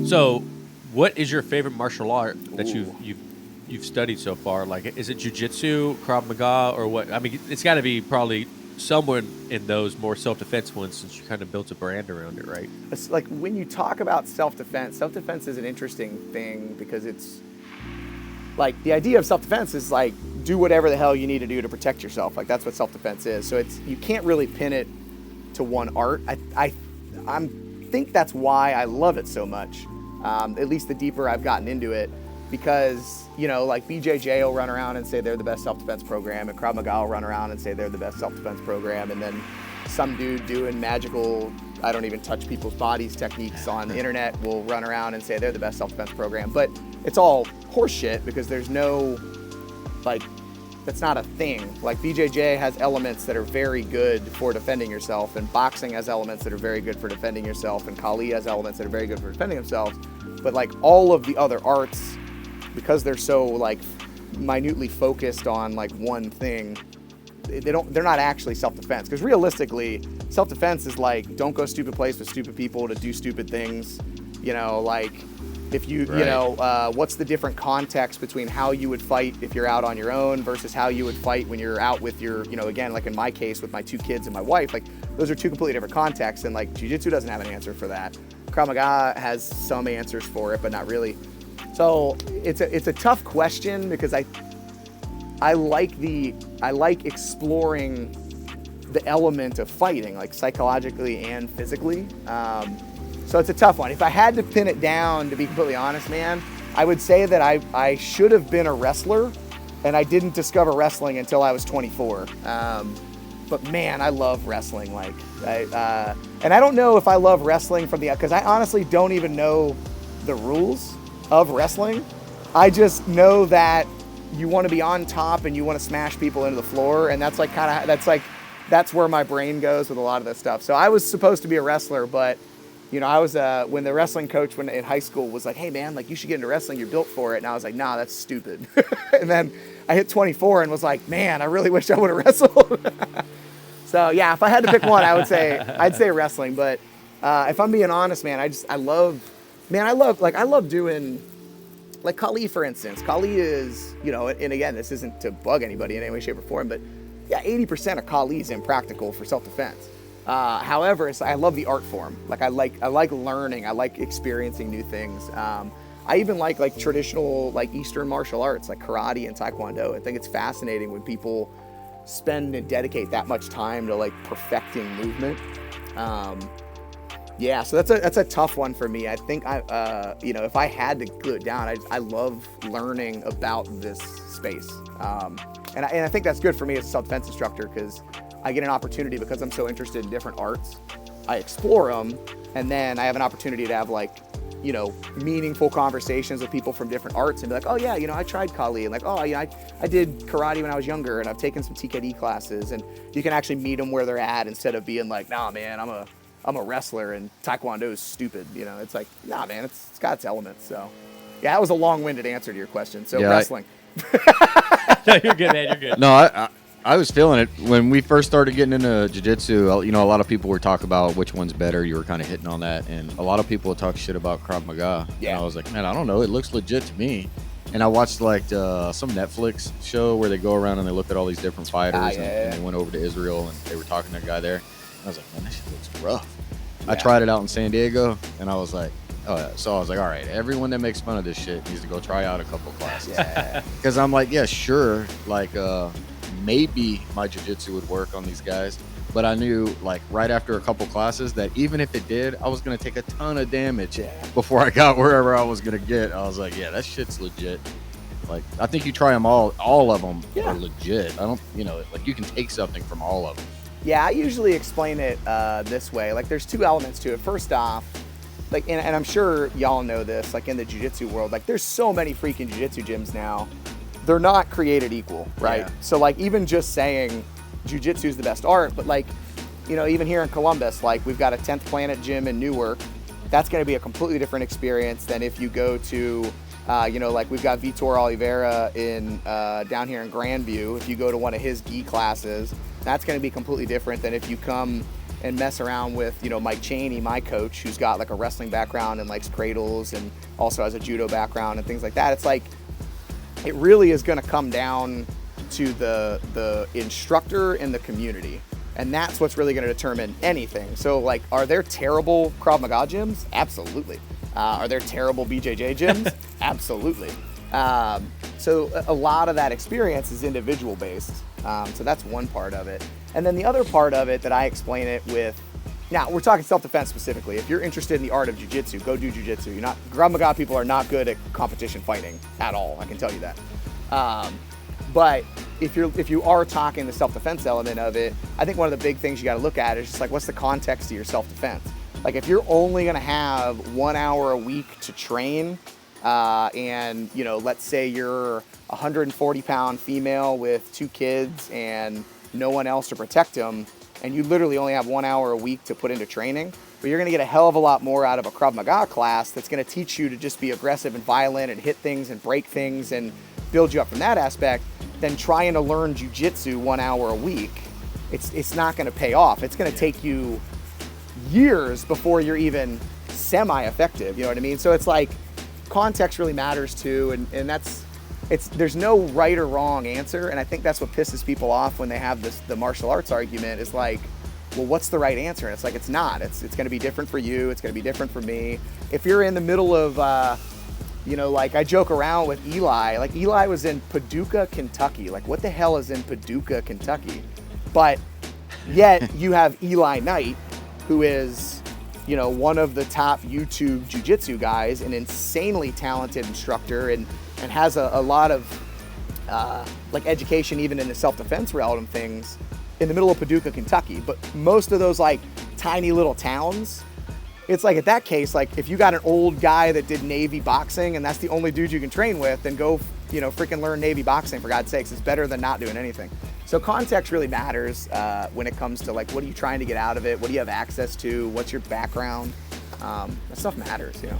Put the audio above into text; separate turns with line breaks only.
So, what is your favorite martial art that you've studied so far? Like, is it Jiu Jitsu, Krav Maga, or what? I mean, it's got to be probably somewhere in those more self-defense ones, since you kind of built a brand around it, right?
It's like when you talk about self-defense is an interesting thing because it's like the idea of self-defense is like do whatever the hell you need to do to protect yourself. Like that's what self-defense is. So you can't really pin it to one art. I think that's why I love it so much. At least the deeper I've gotten into it, because like BJJ will run around and say they're the best self-defense program, and Krav Maga will run around and say they're the best self-defense program, and then some dude doing magical, I don't even touch people's bodies techniques on the internet will run around and say they're the best self-defense program. But it's all horseshit because there's no, like, that's not a thing. Like BJJ has elements that are very good for defending yourself, and boxing has elements that are very good for defending yourself, and Kali has elements that are very good for defending themselves. But like all of the other arts, because they're so like minutely focused on like one thing, they're not actually self-defense. Because realistically, self-defense is like, don't go stupid place with stupid people to do stupid things. Like if you,
right.
What's the different context between how you would fight if you're out on your own versus how you would fight when you're out with your, again, like in my case with my 2 kids and my wife, like those are 2 completely different contexts. And like Jiu-Jitsu doesn't have an answer for that. Krav Maga has some answers for it, but not really. So it's a tough question because I like exploring the element of fighting, like psychologically and physically. So it's a tough one. If I had to pin it down, to be completely honest, man, I would say that I should have been a wrestler, and I didn't discover wrestling until I was 24. But man, I love wrestling. Like, and I don't know if I love wrestling because I honestly don't even know the rules of wrestling. I just know that you want to be on top and you want to smash people into the floor, and that's where my brain goes with a lot of this stuff. So I was supposed to be a wrestler, but I was when the wrestling coach in high school was like, "Hey man, like you should get into wrestling. You're built for it." And I was like, "Nah, that's stupid." And then I hit 24 and was like, "Man, I really wish I would have wrestled." So yeah, if I had to pick one, I'd say wrestling. But if I'm being honest, man, I love doing, like Kali, for instance. Kali is, and again, this isn't to bug anybody in any way, shape, or form, but yeah, 80% of Kali is impractical for self-defense. However, I love the art form. Like I like learning. I like experiencing new things. I even like traditional like Eastern martial arts, like karate and taekwondo. I think it's fascinating when people spend and dedicate that much time to like perfecting movement. Yeah, so that's a tough one for me. I think if I had to glue it down, I love learning about this space, and I think that's good for me as a self-defense instructor because I get an opportunity, because I'm so interested in different arts. I explore them, and then I have an opportunity to have like meaningful conversations with people from different arts and be like, oh yeah, I tried Kali, and like, oh yeah, I did karate when I was younger, and I've taken some TKD classes, and you can actually meet them where they're at instead of being like, nah man, I'm a wrestler and taekwondo is stupid. It's like, nah man, it's got its elements. So yeah, that was a long-winded answer to your question. So yeah, wrestling.
No, you're good, man. You're good.
No, I was feeling it when we first started getting into jiu-jitsu. A lot of people were talking about which one's better. You were kind of hitting on that, and a lot of people talk shit about Krav Maga.
Yeah.
And I was like, man, I don't know. It looks legit to me. And I watched like some Netflix show where they go around and they look at all these different fighters, and they went over to Israel and they were talking to a guy there. And I was like, man, that shit looks rough. Yeah. I tried it out in San Diego, and I was like, oh yeah. So I was like, all right, everyone that makes fun of this shit needs to go try out a couple classes. Yeah. Because I'm like, yeah, sure, like maybe my jiu-jitsu would work on these guys, but I knew like right after a couple classes that even if it did, I was gonna take a ton of damage before I got wherever I was gonna get. I was like, yeah, that shit's legit. Like, I think you try them all of them are legit. I don't, like you can take something from all of them.
Yeah, I usually explain it this way. Like, there's 2 elements to it. First off, like, and I'm sure y'all know this, like in the jiu-jitsu world, like there's so many freaking jiu-jitsu gyms now. They're not created equal, right? Yeah. So like even just saying jiu-jitsu is the best art, but like, even here in Columbus, like we've got a 10th Planet gym in Newark. That's going to be a completely different experience than if you go to, like we've got Vitor Oliveira in down here in Grandview. If you go to one of his gi classes, that's going to be completely different than if you come and mess around with, you know, Mike Chaney, my coach, who's got like a wrestling background and likes cradles and also has a judo background and things like that, it's like, it really is going to come down to the instructor and the community. And that's what's really going to determine anything. So like, are there terrible Krav Maga gyms? Absolutely. Are there terrible BJJ gyms? Absolutely. So a lot of that experience is individual based. So that's one part of it. And then the other part of it that I explain it with, now we're talking self-defense specifically. If you're interested in the art of jiu-jitsu, go do jiu-jitsu. You're not, Krav Maga people are not good at competition fighting at all. I can tell you that. But if you are talking the self-defense element of it, I think one of the big things you got to look at is just like, what's the context of your self-defense? Like if you're only going to have 1 hour a week to train, and you know, let's say you're a 140-pound female with 2 kids and no one else to protect them, and you literally only have 1 hour a week to put into training, but you're going to get a hell of a lot more out of a Krav Maga class that's going to teach you to just be aggressive and violent and hit things and break things and build you up from that aspect, than trying to learn jiu-jitsu 1 hour a week. It's not going to pay off. It's going to take you years before you're even semi-effective, you know what I mean? So it's like, context really matters too, and there's no right or wrong answer, and I think that's what pisses people off when they have the martial arts argument, is like, well, what's the right answer? And it's like, it's not. It's going to be different for you. It's going to be different for me. If you're in the middle of, you know, like I joke around with Eli, like Eli was in Paducah, Kentucky. Like what the hell is in Paducah, Kentucky? But yet you have Eli Knight, who is, you know, one of the top YouTube jiu-jitsu guys, an insanely talented instructor, and has a lot of like education even in the self-defense realm of things, in the middle of Paducah, Kentucky. But most of those like tiny little towns, it's like, at that case, like if you got an old guy that did Navy boxing and that's the only dude you can train with, then go, you know, freaking learn Navy boxing, for God's sakes. It's better than not doing anything. So context really matters when it comes to like, what are you trying to get out of it? What do you have access to? What's your background? That stuff matters, you know.